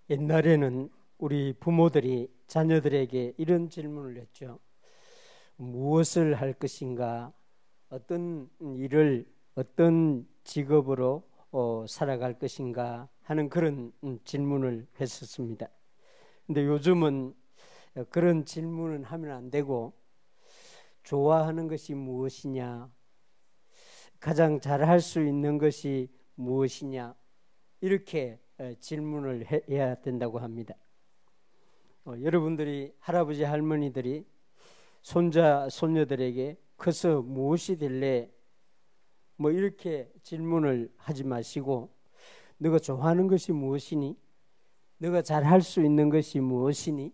옛날에는 우리 부모들이 자녀들에게 이런 질문을 했죠. 무엇을 할 것인가? 어떤 일을, 어떤 직업으로 살아갈 것인가? 하는 그런 질문을 했었습니다. 근데 요즘은 그런 질문은 하면 안 되고, 좋아하는 것이 무엇이냐? 가장 잘할 수 있는 것이 무엇이냐? 이렇게 질문을 해야 된다고 합니다. 여러분들이 할아버지 할머니들이 손자 손녀들에게 커서 무엇이 될래? 뭐 이렇게 질문을 하지 마시고, 너가 좋아하는 것이 무엇이니? 너가 잘할 수 있는 것이 무엇이니?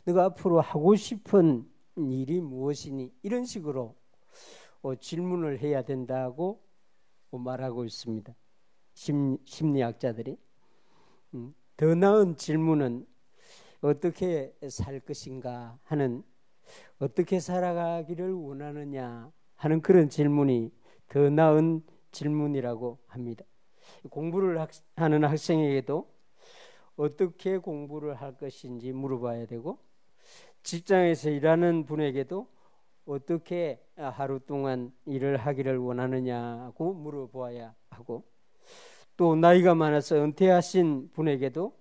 너가 앞으로 하고 싶은 일이 무엇이니? 이런 식으로 질문을 해야 된다고 말하고 있습니다. 심리학자들이. 더 나은 질문은 어떻게 살 것인가 하는, 어떻게 살아가기를 원하느냐 하는 그런 질문이 더 나은 질문이라고 합니다. 공부를 하는 학생에게도 어떻게 공부를 할 것인지 물어봐야 되고, 직장에서 일하는 분에게도 어떻게 하루 동안 일을 하기를 원하느냐고 물어봐야 하고, 또 나이가 많아서 은퇴하신 분에게도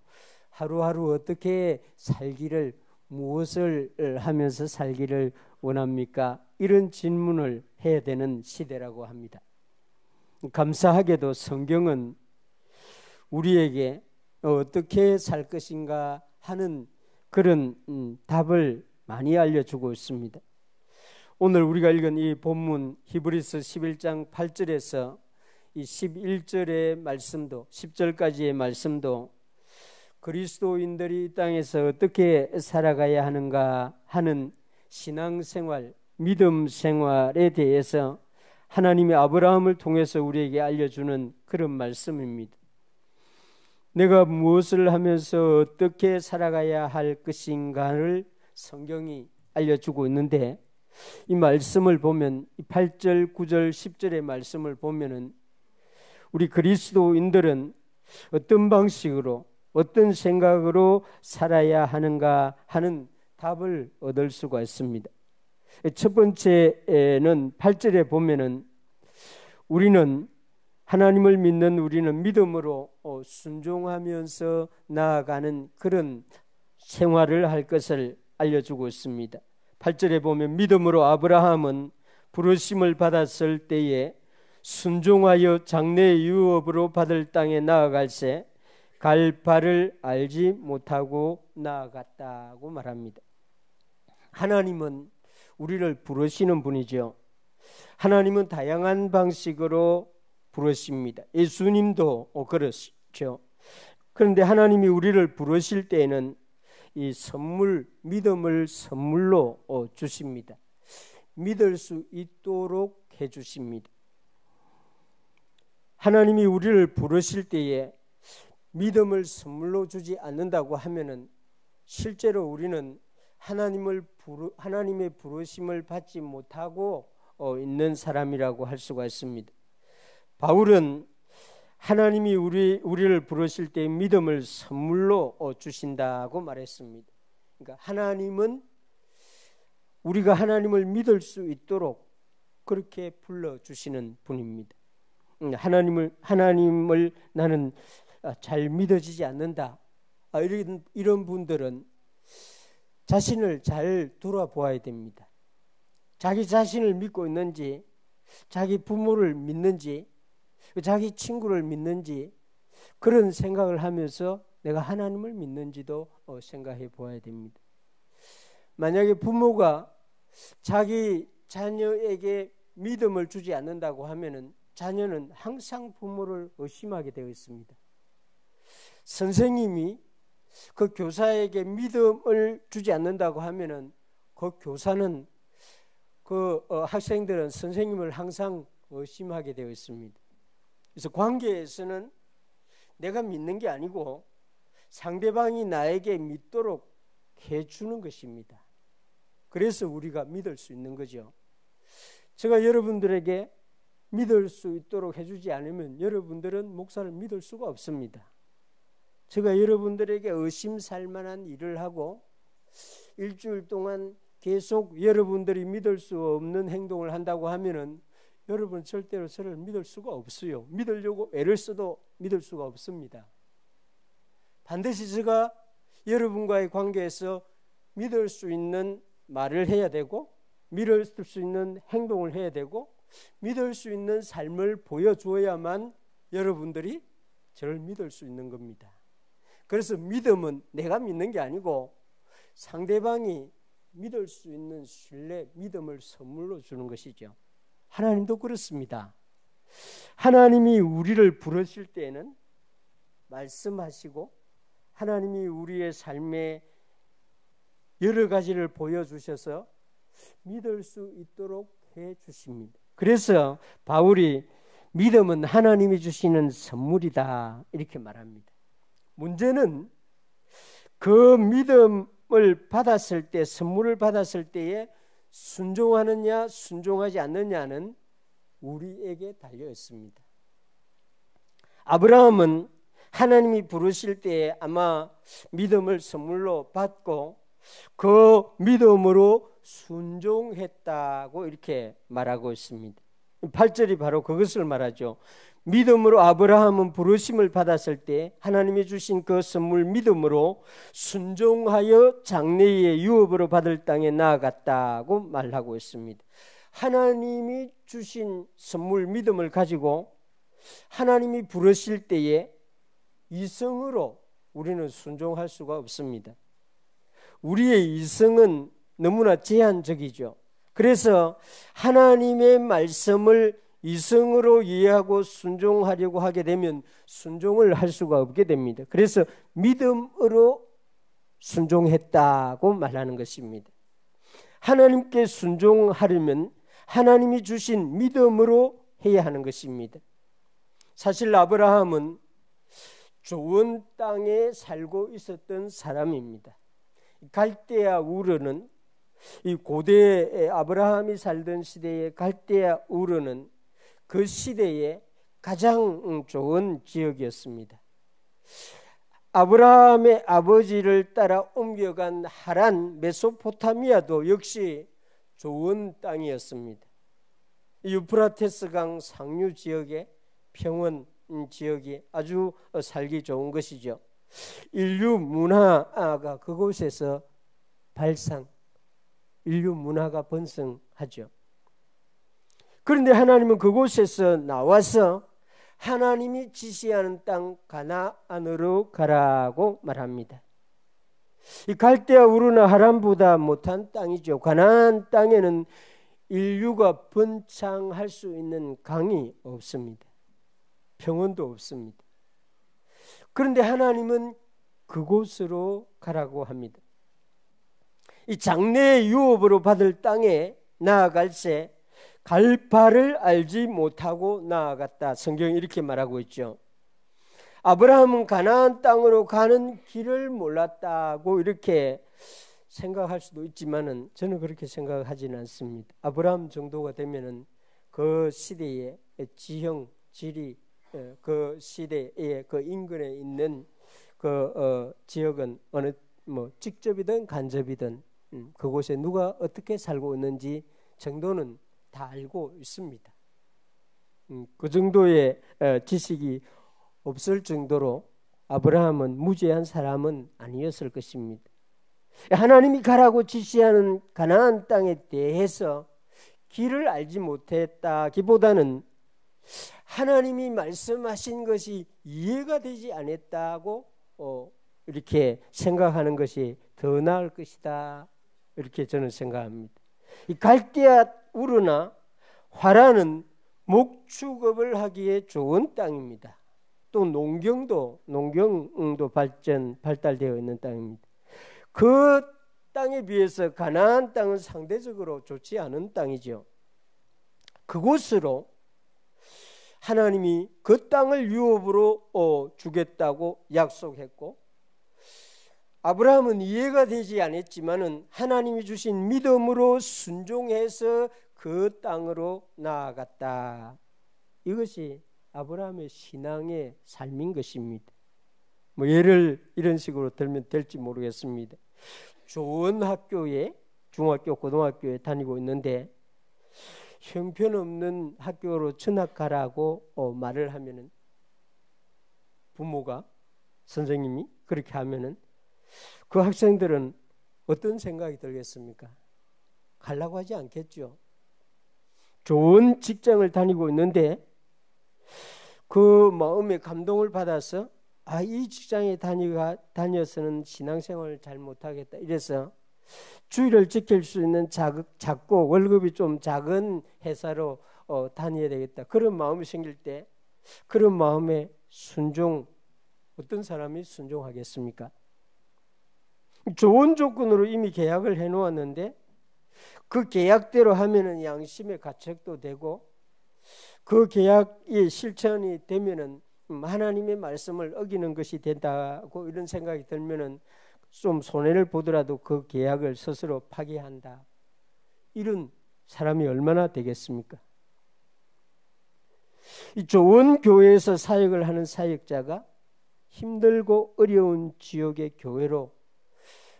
하루하루 어떻게 살기를, 무엇을 하면서 살기를 원합니까? 이런 질문을 해야 되는 시대라고 합니다. 감사하게도 성경은 우리에게 어떻게 살 것인가 하는 그런 답을 많이 알려주고 있습니다. 오늘 우리가 읽은 이 본문 히브리서 11장 8절에서 이 11절의 말씀도, 10절까지의 말씀도 그리스도인들이 이 땅에서 어떻게 살아가야 하는가 하는 신앙생활, 믿음 생활에 대해서 하나님이 아브라함을 통해서 우리에게 알려주는 그런 말씀입니다. 내가 무엇을 하면서 어떻게 살아가야 할 것인가를 성경이 알려주고 있는데, 이 말씀을 보면 8절, 9절, 10절의 말씀을 보면은 우리 그리스도인들은 어떤 방식으로, 어떤 생각으로 살아야 하는가 하는 답을 얻을 수가 있습니다. 첫 번째는 8절에 보면은 우리는, 하나님을 믿는 우리는 믿음으로 순종하면서 나아가는 그런 생활을 할 것을 알려주고 있습니다. 8절에 보면 믿음으로 아브라함은 부르심을 받았을 때에 순종하여 장래의 유업으로 받을 땅에 나아갈새 갈 바를 알지 못하고 나아갔다고 말합니다. 하나님은 우리를 부르시는 분이죠. 하나님은 다양한 방식으로 부르십니다. 예수님도 그렇죠. 그런데 하나님이 우리를 부르실 때에는 이 선물, 믿음을 선물로 주십니다. 믿을 수 있도록 해주십니다. 하나님이 우리를 부르실 때에 믿음을 선물로 주지 않는다고 하면은 실제로 우리는 하나님의 부르심을 받지 못하고 있는 사람이라고 할 수가 있습니다. 바울은 하나님이 우리를 부르실 때 믿음을 선물로 주신다고 말했습니다. 그러니까 하나님은 우리가 하나님을 믿을 수 있도록 그렇게 불러주시는 분입니다. 하나님을 나는 잘 믿어지지 않는다, 이런 분들은 자신을 잘 돌아보아야 됩니다. 자기 자신을 믿고 있는지, 자기 부모를 믿는지, 자기 친구를 믿는지, 그런 생각을 하면서 내가 하나님을 믿는지도 생각해 보아야 됩니다. 만약에 부모가 자기 자녀에게 믿음을 주지 않는다고 하면은 자녀는 항상 부모를 의심하게 되어 있습니다. 선생님이 그 교사에게 믿음을 주지 않는다고 하면은 그 교사는, 학생들은 선생님을 항상 의심하게 되어 있습니다. 그래서 관계에서는 내가 믿는 게 아니고 상대방이 나에게 믿도록 해주는 것입니다. 그래서 우리가 믿을 수 있는 거죠. 제가 여러분들에게 믿을 수 있도록 해주지 않으면 여러분들은 목사를 믿을 수가 없습니다. 제가 여러분들에게 의심살 만한 일을 하고 일주일 동안 계속 여러분들이 믿을 수 없는 행동을 한다고 하면은 여러분 절대로 저를 믿을 수가 없어요. 믿으려고 애를 써도 믿을 수가 없습니다. 반드시 제가 여러분과의 관계에서 믿을 수 있는 말을 해야 되고, 믿을 수 있는 행동을 해야 되고, 믿을 수 있는 삶을 보여주어야만 여러분들이 저를 믿을 수 있는 겁니다. 그래서 믿음은 내가 믿는 게 아니고 상대방이 믿을 수 있는 신뢰, 믿음을 선물로 주는 것이죠. 하나님도 그렇습니다. 하나님이 우리를 부르실 때에는 말씀하시고 하나님이 우리의 삶에 여러 가지를 보여주셔서 믿을 수 있도록 해 주십니다. 그래서 바울이 믿음은 하나님이 주시는 선물이다 이렇게 말합니다. 문제는 그 믿음을 받았을 때, 선물을 받았을 때에 순종하느냐 순종하지 않느냐는 우리에게 달려 있습니다. 아브라함은 하나님이 부르실 때에 아마 믿음을 선물로 받고 그 믿음으로 순종했다고 이렇게 말하고 있습니다. 8절이 바로 그것을 말하죠. 믿음으로 아브라함은 부르심을 받았을 때 하나님이 주신 그 선물 믿음으로 순종하여 장래의 유업으로 받을 땅에 나아갔다고 말하고 있습니다. 하나님이 주신 선물 믿음을 가지고 하나님이 부르실 때에 이성으로 우리는 순종할 수가 없습니다. 우리의 이성은 너무나 제한적이죠. 그래서 하나님의 말씀을 이성으로 이해하고 순종하려고 하게 되면 순종을 할 수가 없게 됩니다. 그래서 믿음으로 순종했다고 말하는 것입니다. 하나님께 순종하려면 하나님이 주신 믿음으로 해야 하는 것입니다. 사실 아브라함은 좋은 땅에 살고 있었던 사람입니다. 갈대아 우르는 이 고대 아브라함이 살던 시대의 갈대아 우르는 그 시대에 가장 좋은 지역이었습니다. 아브라함의 아버지를 따라 옮겨간 하란 메소포타미아도 역시 좋은 땅이었습니다. 유프라테스강 상류 지역의 평원 지역이 아주 살기 좋은 것이죠. 인류 문화가 그곳에서 인류 문화가 번성하죠. 그런데 하나님은 그곳에서 나와서 하나님이 지시하는 땅 가나안으로 가라고 말합니다. 이 갈대아 우르나 하란보다 못한 땅이죠. 가나안 땅에는 인류가 번창할 수 있는 강이 없습니다. 평원도 없습니다. 그런데 하나님은 그곳으로 가라고 합니다. 이 장래의 유업으로 받을 땅에 나아갈새 갈 바를 알지 못하고 나아갔다. 성경이 이렇게 말하고 있죠. 아브라함은 가나안 땅으로 가는 길을 몰랐다고 이렇게 생각할 수도 있지만은 저는 그렇게 생각하지는 않습니다. 아브라함 정도가 되면은 그 시대의 지형, 지리, 그 시대의 그 인근에 있는 그 지역은 어느 직접이든 간접이든 그곳에 누가 어떻게 살고 있는지 정도는 다 알고 있습니다. 그 정도의 지식이 없을 정도로 아브라함은 무지한 사람은 아니었을 것입니다. 하나님이 가라고 지시하는 가나안 땅에 대해서 길을 알지 못했다기보다는 하나님이 말씀하신 것이 이해가 되지 않았다고 이렇게 생각하는 것이 더 나을 것이다. 이렇게 저는 생각합니다. 이 갈대아 우르나 화란은 목축업을 하기에 좋은 땅입니다. 또 농경도 발달되어 있는 땅입니다. 그 땅에 비해서 가나안 땅은 상대적으로 좋지 않은 땅이죠. 그곳으로 하나님이 그 땅을 유업으로 주겠다고 약속했고 아브라함은 이해가 되지 않았지만은 하나님이 주신 믿음으로 순종해서 그 땅으로 나아갔다. 이것이 아브라함의 신앙의 삶인 것입니다. 뭐 예를 이런 식으로 들면 될지 모르겠습니다. 좋은 학교에 중학교, 고등학교에 다니고 있는데 형편없는 학교로 전학가라고 말을 하면은 부모가 선생님이 그렇게 하면은 그 학생들은 어떤 생각이 들겠습니까? 가려고 하지 않겠죠. 좋은 직장을 다니고 있는데 그 마음에 감동을 받아서 이 직장에 다녀서는 신앙생활을 잘 못하겠다. 이래서 주의를 지킬 수 있는 작고 월급이 좀 작은 회사로 다녀야 되겠다. 그런 마음이 생길 때 그런 마음에 어떤 사람이 순종하겠습니까? 좋은 조건으로 이미 계약을 해놓았는데 그 계약대로 하면은 양심의 가책도 되고 그 계약이 실천이 되면은 하나님의 말씀을 어기는 것이 된다고 이런 생각이 들면은 좀 손해를 보더라도 그 계약을 스스로 파기한다. 이런 사람이 얼마나 되겠습니까? 이 좋은 교회에서 사역을 하는 사역자가 힘들고 어려운 지역의 교회로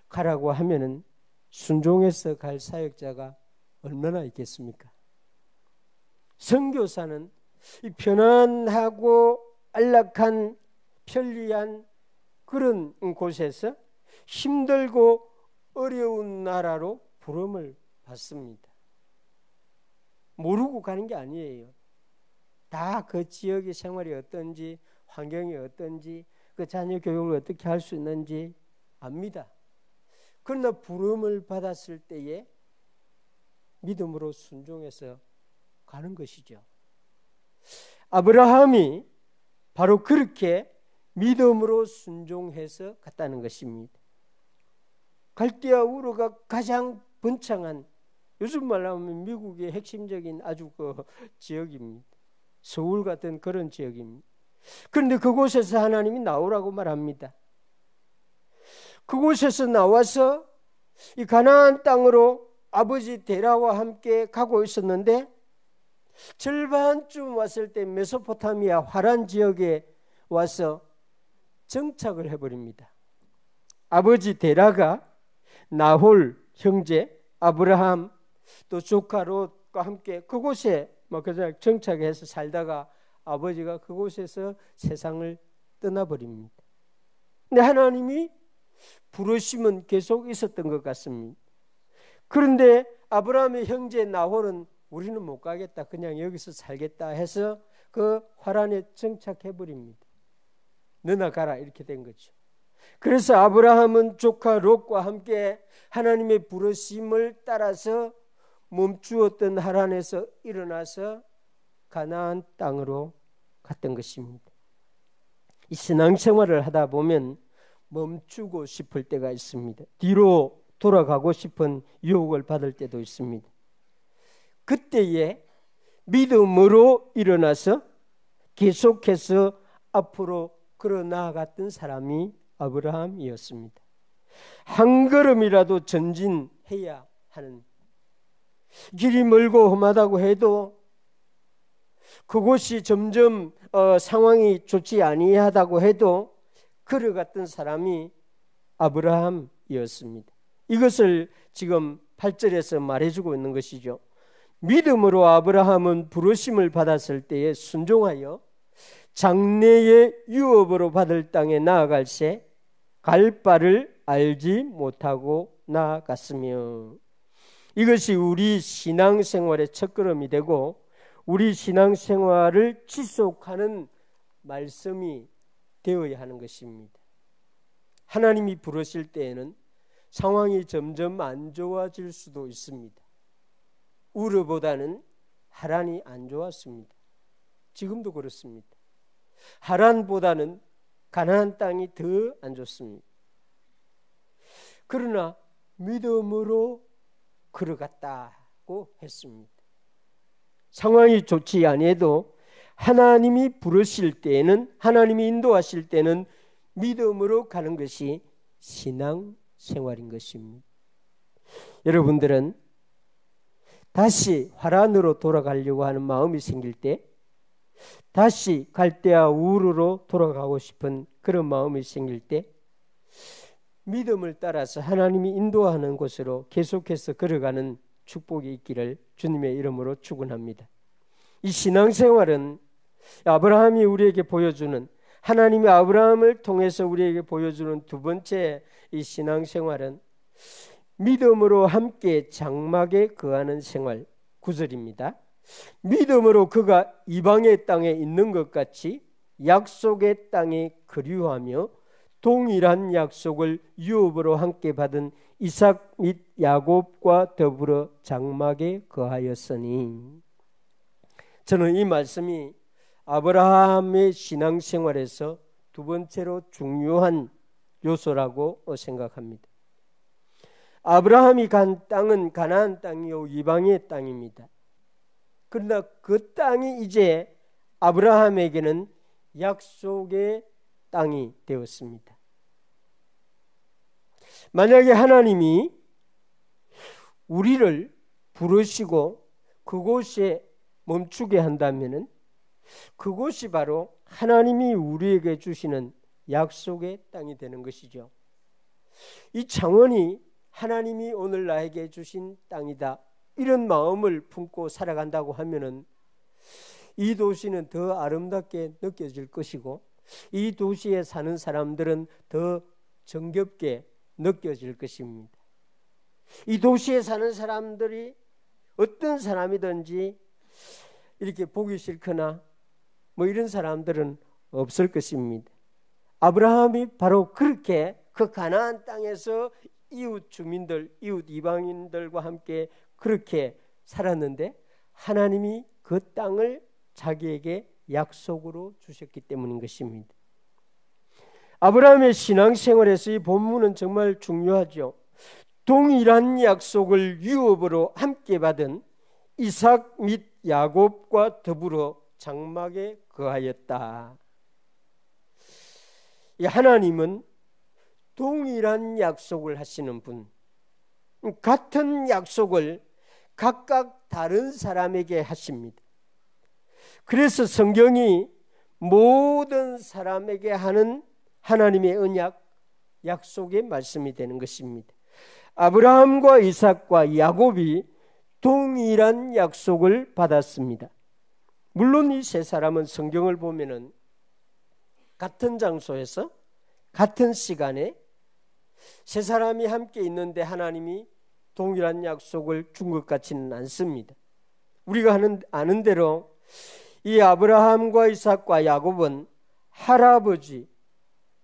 가라고 하면은 순종해서 갈 사역자가 얼마나 있겠습니까? 선교사는 이 편안하고 안락한 편리한 그런 곳에서 힘들고 어려운 나라로 부름을 받습니다. 모르고 가는 게 아니에요. 다 그 지역의 생활이 어떤지, 환경이 어떤지, 그 자녀 교육을 어떻게 할 수 있는지 압니다. 그러나 부름을 받았을 때에 믿음으로 순종해서 가는 것이죠. 아브라함이 바로 그렇게 믿음으로 순종해서 갔다는 것입니다. 갈대아 우르가 가장 번창한, 요즘 말로 하면 미국의 핵심적인 아주 그 지역입니다. 서울 같은 그런 지역입니다. 그런데 그곳에서 하나님이 나오라고 말합니다. 그곳에서 나와서 이 가나안 땅으로 아버지 데라와 함께 가고 있었는데 절반쯤 왔을 때 메소포타미아 화란 지역에 와서 정착을 해버립니다. 아버지 데라가 나홀 형제 아브라함 또 조카 롯과 함께 그곳에 정착해서 살다가 아버지가 그곳에서 세상을 떠나버립니다. 근데 하나님이 부르심은 계속 있었던 것 같습니다. 그런데 아브라함의 형제 나홀은 우리는 못 가겠다, 그냥 여기서 살겠다 해서 그 화란에 정착해버립니다. 너나 가라, 이렇게 된 거죠. 그래서 아브라함은 조카 롯과 함께 하나님의 부르심을 따라서 멈추었던 하란에서 일어나서 가나안 땅으로 갔던 것입니다. 이 신앙생활을 하다 보면 멈추고 싶을 때가 있습니다. 뒤로 돌아가고 싶은 유혹을 받을 때도 있습니다. 그때에 믿음으로 일어나서 계속해서 앞으로 걸어 나아갔던 사람이 아브라함이었습니다. 한 걸음이라도 전진해야 하는, 길이 멀고 험하다고 해도 그곳이 점점 상황이 좋지 아니하다고 해도 걸어갔던 사람이 아브라함이었습니다. 이것을 지금 8절에서 말해주고 있는 것이죠. 믿음으로 아브라함은 부르심을 받았을 때에 순종하여 장래의 유업으로 받을 땅에 나아갈새 갈 바를 알지 못하고 나아갔으며, 이것이 우리 신앙생활의 첫걸음이 되고 우리 신앙생활을 지속하는 말씀이 되어야 하는 것입니다. 하나님이 부르실 때에는 상황이 점점 안 좋아질 수도 있습니다. 우르보다는 하란이 안 좋았습니다. 지금도 그렇습니다. 하란보다는 가나안 땅이 더 안 좋습니다. 그러나 믿음으로 걸어갔다고 했습니다. 상황이 좋지 아니해도 하나님이 부르실 때에는, 하나님이 인도하실 때는 믿음으로 가는 것이 신앙생활인 것입니다. 여러분들은 다시 화란으로 돌아가려고 하는 마음이 생길 때, 다시 갈대아 우르로 돌아가고 싶은 그런 마음이 생길 때 믿음을 따라서 하나님이 인도하는 곳으로 계속해서 걸어가는 축복이 있기를 주님의 이름으로 축원합니다. 이 신앙생활은 아브라함이 우리에게 보여주는, 하나님이 아브라함을 통해서 우리에게 보여주는 두 번째 이 신앙생활은 믿음으로 함께 장막에 거하는 생활. 9절입니다. 믿음으로 그가 이방의 땅에 있는 것 같이 약속의 땅에 거류하며 동일한 약속을 유업으로 함께 받은 이삭 및 야곱과 더불어 장막에 거하였으니. 저는 이 말씀이 아브라함의 신앙생활에서 두 번째로 중요한 요소라고 생각합니다. 아브라함이 간 땅은 가나안 땅이요 이방의 땅입니다. 그러나 그 땅이 이제 아브라함에게는 약속의 땅이 되었습니다. 만약에 하나님이 우리를 부르시고 그곳에 멈추게 한다면은 그곳이 바로 하나님이 우리에게 주시는 약속의 땅이 되는 것이죠. 이 창원이 하나님이 오늘 나에게 주신 땅이다, 이런 마음을 품고 살아간다고 하면은 이 도시는 더 아름답게 느껴질 것이고 이 도시에 사는 사람들은 더 정겹게 느껴질 것입니다. 이 도시에 사는 사람들이 어떤 사람이든지 이렇게 보기 싫거나 뭐 이런 사람들은 없을 것입니다. 아브라함이 바로 그렇게 그 가나안 땅에서 이웃 주민들, 이웃 이방인들과 함께 그렇게 살았는데 하나님이 그 땅을 자기에게 약속으로 주셨기 때문인 것입니다. 아브라함의 신앙생활에서 이 본문은 정말 중요하죠. 동일한 약속을 유업으로 함께 받은 이삭 및 야곱과 더불어 장막에 거하였다. 하나님은 동일한 약속을 하시는 분, 같은 약속을 각각 다른 사람에게 하십니다. 그래서 성경이 모든 사람에게 하는 하나님의 언약, 약속의 말씀이 되는 것입니다. 아브라함과 이삭과 야곱이 동일한 약속을 받았습니다. 물론 이 세 사람은 성경을 보면은 같은 장소에서 같은 시간에 세 사람이 함께 있는데 하나님이 동일한 약속을 준 것 같지는 않습니다. 우리가 아는 대로 이 아브라함과 이삭과 야곱은 할아버지,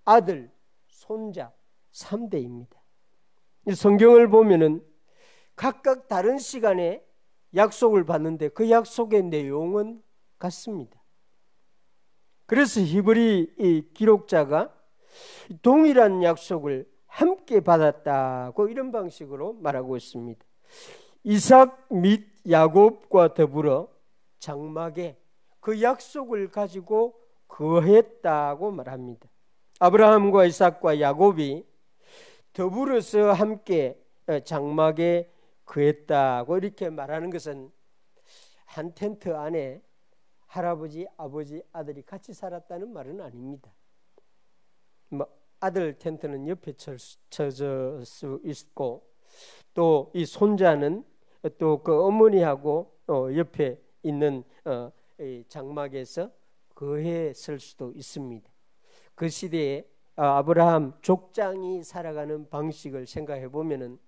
아들, 손자 3대입니다. 성경을 보면은 각각 다른 시간에 약속을 받는데 그 약속의 내용은 같습니다. 그래서 히브리 이 기록자가 동일한 약속을 함께 받았다고 이런 방식으로 말하고 있습니다. 이삭 및 야곱과 더불어 장막에 그 약속을 가지고 거했다고 말합니다. 아브라함과 이삭과 야곱이 더불어서 함께 장막에 거했다고 이렇게 말하는 것은 한 텐트 안에 할아버지, 아버지, 아들이 같이 살았다는 말은 아닙니다. 아들 텐트는 옆에 쳐질 수 있고 또 이 손자는 또 그 어머니하고 옆에 있는 장막에서 거했을 수도 있습니다. 그 시대에 아브라함 족장이 살아가는 방식을 생각해 보면은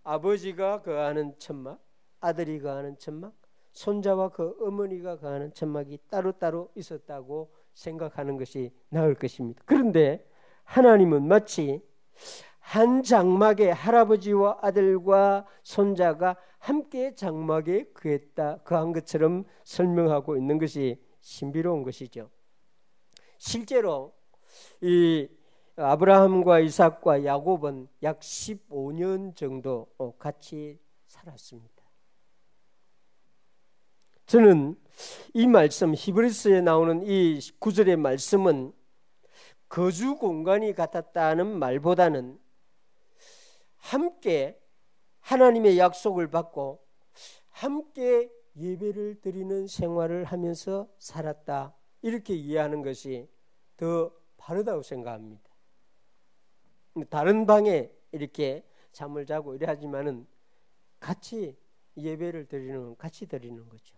아버지가 거하는 천막, 아들이 거하는 천막, 손자와 그 어머니가 거하는 천막이 따로따로 있었다고 생각하는 것이 나을 것입니다. 그런데 하나님은 마치 한 장막에 할아버지와 아들과 손자가 함께 장막에 거한 것처럼 설명하고 있는 것이 신비로운 것이죠. 실제로 이 아브라함과 이삭과 야곱은 약 15년 정도 같이 살았습니다. 저는 이 말씀, 히브리서에 나오는 이 9절의 말씀은 거주 공간이 같았다는 말보다는 함께 하나님의 약속을 받고 함께 예배를 드리는 생활을 하면서 살았다, 이렇게 이해하는 것이 더 바르다고 생각합니다. 다른 방에 이렇게 잠을 자고 이래 하지만은 같이 예배를 드리는 건 같이 드리는 거죠.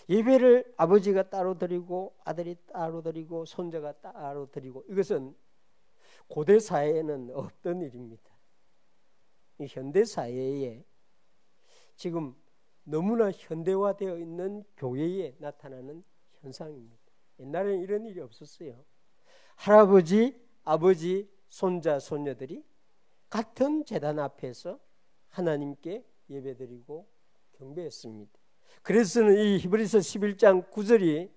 예배를 아버지가 따로 드리고 아들이 따로 드리고 손자가 따로 드리고, 이것은 고대 사회에는 없던 일입니다. 이 현대 사회에 지금 너무나 현대화되어 있는 교회에 나타나는 현상입니다. 옛날에는 이런 일이 없었어요. 할아버지, 아버지, 손자, 손녀들이 같은 제단 앞에서 하나님께 예배드리고 경배했습니다. 그래서는 이 히브리서 11장 9절이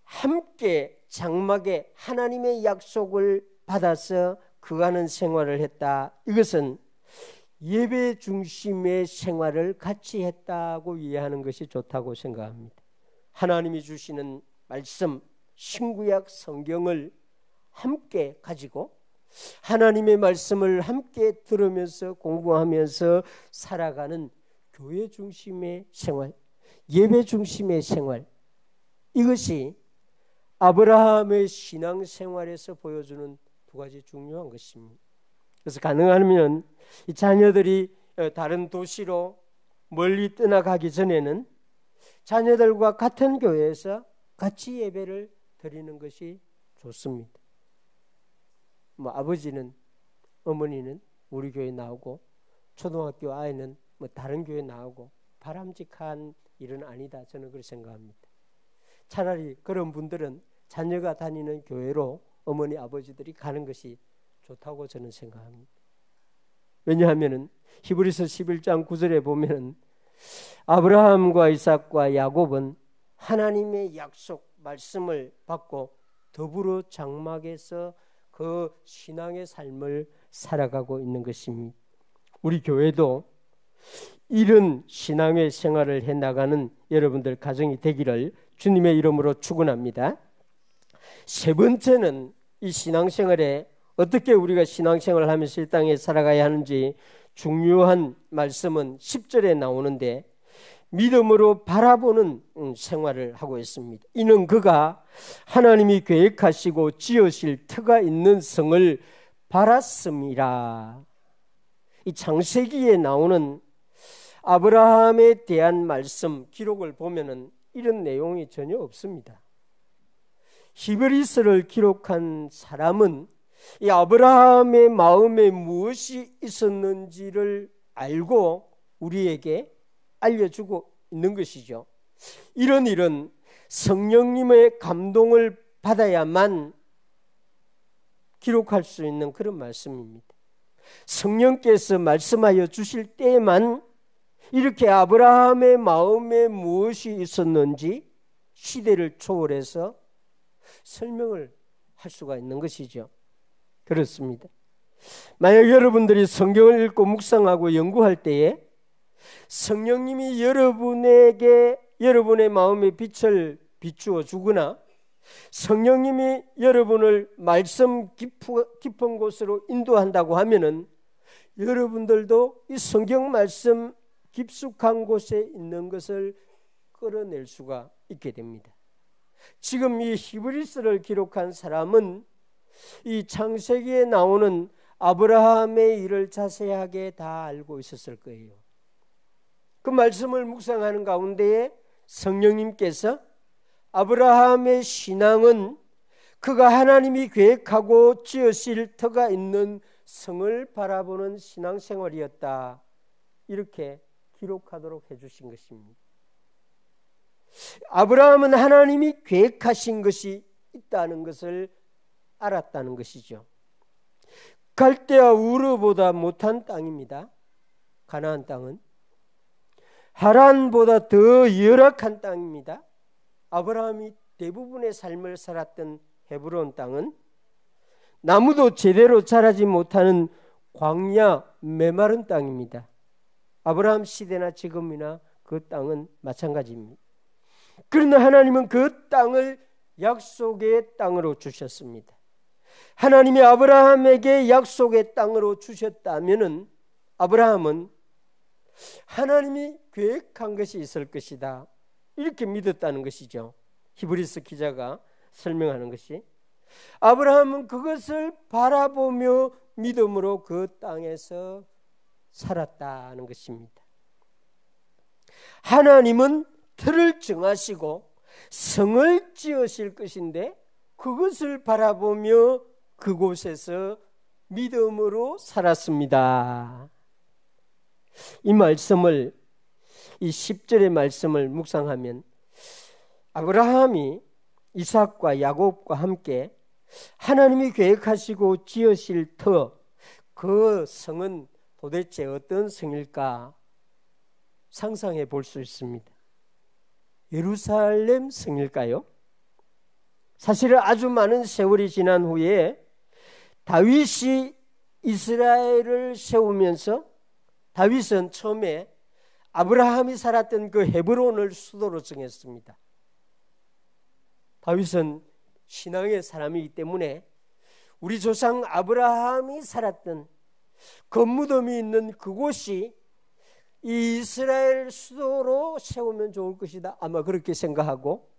함께 장막에 하나님의 약속을 받아서 거하는 생활을 했다. 이것은 예배 중심의 생활을 같이 했다고 이해하는 것이 좋다고 생각합니다. 하나님이 주시는 말씀, 신구약 성경을 함께 가지고 하나님의 말씀을 함께 들으면서 공부하면서 살아가는 교회 중심의 생활, 예배 중심의 생활, 이것이 아브라함의 신앙생활에서 보여주는 두 가지 중요한 것입니다. 그래서 가능하면 이 자녀들이 다른 도시로 멀리 떠나가기 전에는 자녀들과 같은 교회에서 같이 예배를 드리는 것이 좋습니다. 아버지는, 어머니는 우리 교회 나오고 초등학교 아이는 다른 교회 나오고 바람직한 일은 아니다. 저는 그렇게 생각합니다. 차라리 그런 분들은 자녀가 다니는 교회로 어머니 아버지들이 가는 것이 좋다고 저는 생각합니다. 왜냐하면 히브리서 11장 9절에 보면 아브라함과 이삭과 야곱은 하나님의 약속 말씀을 받고 더불어 장막에서 그 신앙의 삶을 살아가고 있는 것입니다. 우리 교회도 이런 신앙의 생활을 해나가는 여러분들 가정이 되기를 주님의 이름으로 축원합니다. 세 번째는 이 신앙생활에 어떻게 우리가 신앙생활을 하면서 이 땅에 살아가야 하는지 중요한 말씀은 10절에 나오는데, 믿음으로 바라보는 생활을 하고 있습니다. 이는 그가 하나님이 계획하시고 지으실 터가 있는 성을 바랐음이라. 이 창세기에 나오는 아브라함에 대한 말씀 기록을 보면은 이런 내용이 전혀 없습니다. 히브리서를 기록한 사람은 이 아브라함의 마음에 무엇이 있었는지를 알고 우리에게 알려주고 있는 것이죠. 이런 일은 성령님의 감동을 받아야만 기록할 수 있는 그런 말씀입니다. 성령께서 말씀하여 주실 때에만 이렇게 아브라함의 마음에 무엇이 있었는지 시대를 초월해서 설명을 할 수가 있는 것이죠. 그렇습니다. 만약 여러분들이 성경을 읽고 묵상하고 연구할 때에 성령님이 여러분에게 여러분의 마음의 빛을 비추어 주거나 성령님이 여러분을 말씀 깊은 곳으로 인도한다고 하면은 여러분들도 이 성경 말씀 깊숙한 곳에 있는 것을 끌어낼 수가 있게 됩니다. 지금 이 히브리서를 기록한 사람은 이 창세기에 나오는 아브라함의 일을 자세하게 다 알고 있었을 거예요. 그 말씀을 묵상하는 가운데에 성령님께서 아브라함의 신앙은 그가 하나님이 계획하고 지으실 터가 있는 성을 바라보는 신앙생활이었다, 이렇게 기록하도록 해주신 것입니다. 아브라함은 하나님이 계획하신 것이 있다는 것을 알았다는 것이죠. 갈대아 우르보다 못한 땅입니다. 가나안 땅은 하란보다 더 열악한 땅입니다. 아브라함이 대부분의 삶을 살았던 헤브론 땅은 나무도 제대로 자라지 못하는 광야 메마른 땅입니다. 아브라함 시대나 지금이나 그 땅은 마찬가지입니다. 그러나 하나님은 그 땅을 약속의 땅으로 주셨습니다. 하나님이 아브라함에게 약속의 땅으로 주셨다면은 아브라함은 하나님이 계획한 것이 있을 것이다, 이렇게 믿었다는 것이죠. 히브리서 기자가 설명하는 것이 아브라함은 그것을 바라보며 믿음으로 그 땅에서 살았다는 것입니다. 하나님은 터를 정하시고 성을 지으실 것인데 그것을 바라보며 그곳에서 믿음으로 살았습니다. 이 말씀을, 이 10절의 말씀을 묵상하면 아브라함이 이삭과 야곱과 함께 하나님이 계획하시고 지으실 터, 그 성은 도대체 어떤 성일까 상상해 볼 수 있습니다. 예루살렘 성일까요? 사실은 아주 많은 세월이 지난 후에 다윗이 이스라엘을 세우면서 다윗은 처음에 아브라함이 살았던 그 헤브론을 수도로 정했습니다. 다윗은 신앙의 사람이기 때문에 우리 조상 아브라함이 살았던 그 무덤이 있는 그곳이 이 이스라엘 수도로 세우면 좋을 것이다, 아마 그렇게 생각하고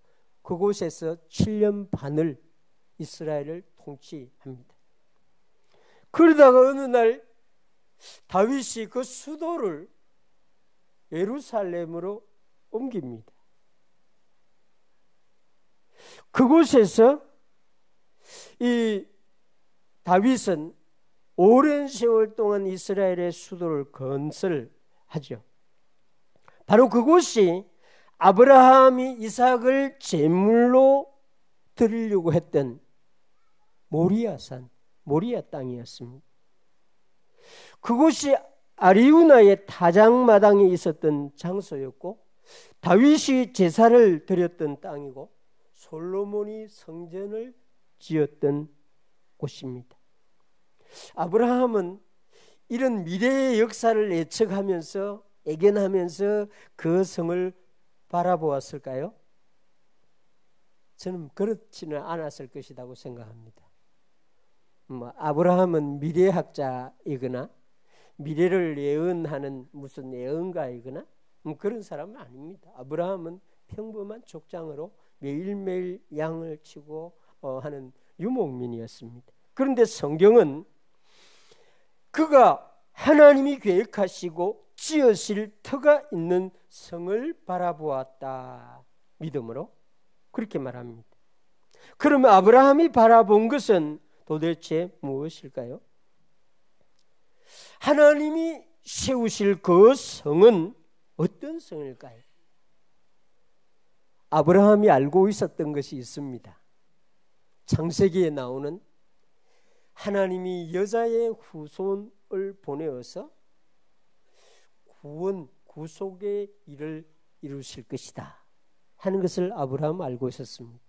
그곳에서 7년 반을 이스라엘을 통치합니다. 그러다가 어느 날 다윗이 그 수도를 예루살렘으로 옮깁니다. 그곳에서 이 다윗은 오랜 세월 동안 이스라엘의 수도를 건설하죠. 바로 그곳이 아브라함이 이삭을 제물로 드리려고 했던 모리아산, 모리아 땅이었습니다. 그곳이 아리우나의 타작마당이 있었던 장소였고 다윗이 제사를 드렸던 땅이고 솔로몬이 성전을 지었던 곳입니다. 아브라함은 이런 미래의 역사를 예측하면서 예견하면서 그 성을 바라보았을까요? 저는 그렇지는 않았을 것이라고 생각합니다. 아브라함은 미래학자이거나 미래를 예언하는 무슨 예언가이거나 그런 사람은 아닙니다. 아브라함은 평범한 족장으로 매일매일 양을 치고 하는 유목민이었습니다. 그런데 성경은 그가 하나님이 계획하시고 지으실 터가 있는 성을 바라보았다, 믿음으로 그렇게 말합니다. 그러면 아브라함이 바라본 것은 도대체 무엇일까요? 하나님이 세우실 그 성은 어떤 성일까요? 아브라함이 알고 있었던 것이 있습니다. 창세기에 나오는 하나님이 여자의 후손을 보내어서 구원, 구속의 일을 이루실 것이다 하는 것을 아브라함은 알고 있었습니다.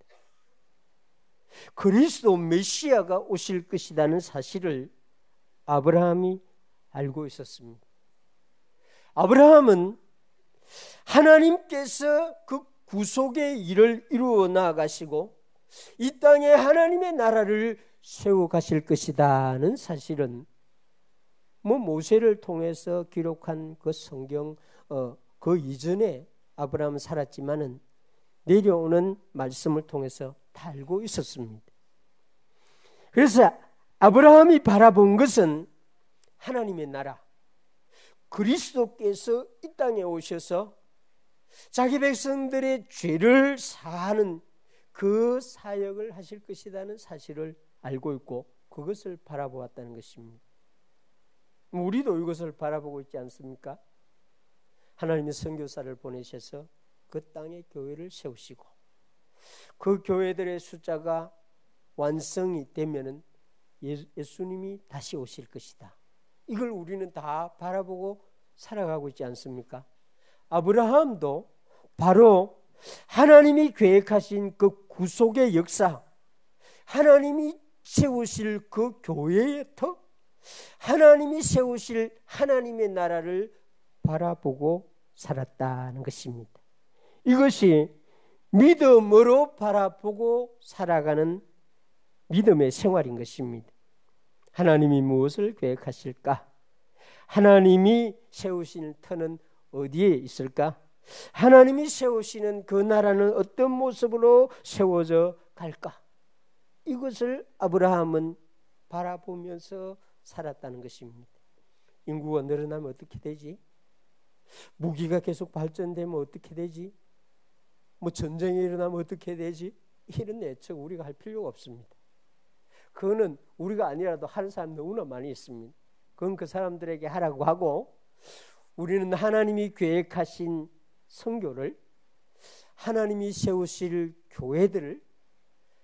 그리스도 메시아가 오실 것이라는 사실을 아브라함이 알고 있었습니다. 아브라함은 하나님께서 그 구속의 일을 이루어 나가시고 이 땅에 하나님의 나라를 세워 가실 것이다는 사실은 모세를 통해서 기록한 그 성경 그 이전에 아브라함은 살았지만은 내려오는 말씀을 통해서 다 알고 있었습니다. 그래서 아브라함이 바라본 것은 하나님의 나라, 그리스도께서 이 땅에 오셔서 자기 백성들의 죄를 사하는 그 사역을 하실 것이라는 사실을 알고 있고 그것을 바라보았다는 것입니다. 우리도 이것을 바라보고 있지 않습니까? 하나님의 선교사를 보내셔서 그 땅에 교회를 세우시고 그 교회들의 숫자가 완성이 되면은 예수님이 다시 오실 것이다. 이걸 우리는 다 바라보고 살아가고 있지 않습니까? 아브라함도 바로 하나님이 계획하신 그 구속의 역사, 하나님이 세우실 그 교회의 터, 하나님이 세우실 하나님의 나라를 바라보고 살았다는 것입니다. 이것이 믿음으로 바라보고 살아가는 믿음의 생활인 것입니다. 하나님이 무엇을 계획하실까? 하나님이 세우신 터는 어디에 있을까? 하나님이 세우시는 그 나라는 어떤 모습으로 세워져 갈까? 이것을 아브라함은 바라보면서 살았다는 것입니다. 인구가 늘어나면 어떻게 되지? 무기가 계속 발전되면 어떻게 되지? 뭐 전쟁이 일어나면 어떻게 되지? 이런 예측 우리가 할 필요가 없습니다. 그거는 우리가 아니라도 하는 사람 너무나 많이 있습니다. 그건 그 사람들에게 하라고 하고, 우리는 하나님이 계획하신 선교를, 하나님이 세우실 교회들을,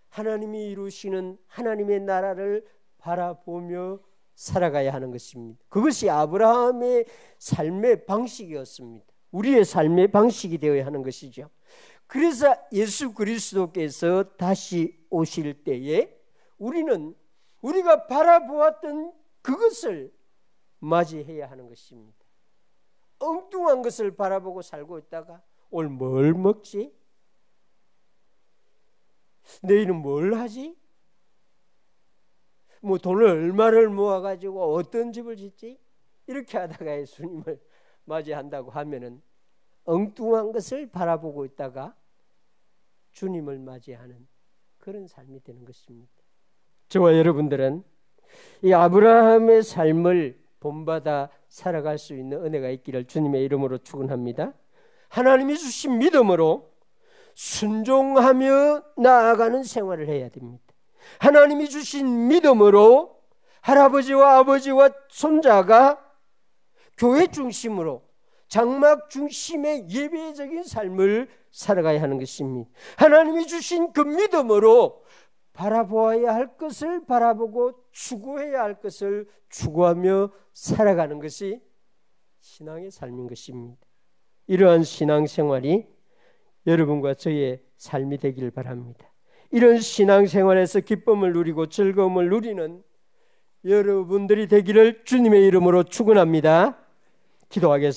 하나님이 이루시는 하나님의 나라를 바라보며 살아가야 하는 것입니다. 그것이 아브라함의 삶의 방식이었습니다. 우리의 삶의 방식이 되어야 하는 것이죠. 그래서 예수 그리스도께서 다시 오실 때에 우리는 우리가 바라보았던 그것을 맞이해야 하는 것입니다. 엉뚱한 것을 바라보고 살고 있다가 오늘 뭘 먹지? 내일은 뭘 하지? 뭐 돈을 얼마를 모아가지고 어떤 집을 짓지? 이렇게 하다가 예수님을 맞이한다고 하면은 엉뚱한 것을 바라보고 있다가 주님을 맞이하는 그런 삶이 되는 것입니다. 저와 여러분들은 이 아브라함의 삶을 본받아 살아갈 수 있는 은혜가 있기를 주님의 이름으로 축원합니다. 하나님이 주신 믿음으로 순종하며 나아가는 생활을 해야 됩니다. 하나님이 주신 믿음으로 할아버지와 아버지와 손자가 교회 중심으로 장막 중심의 예배적인 삶을 살아가야 하는 것입니다. 하나님이 주신 그 믿음으로 바라보아야 할 것을 바라보고 추구해야 할 것을 추구하며 살아가는 것이 신앙의 삶인 것입니다. 이러한 신앙생활이 여러분과 저의 삶이 되기를 바랍니다. 이런 신앙생활에서 기쁨을 누리고 즐거움을 누리는 여러분들이 되기를 주님의 이름으로 축원합니다. 기도하겠습니다.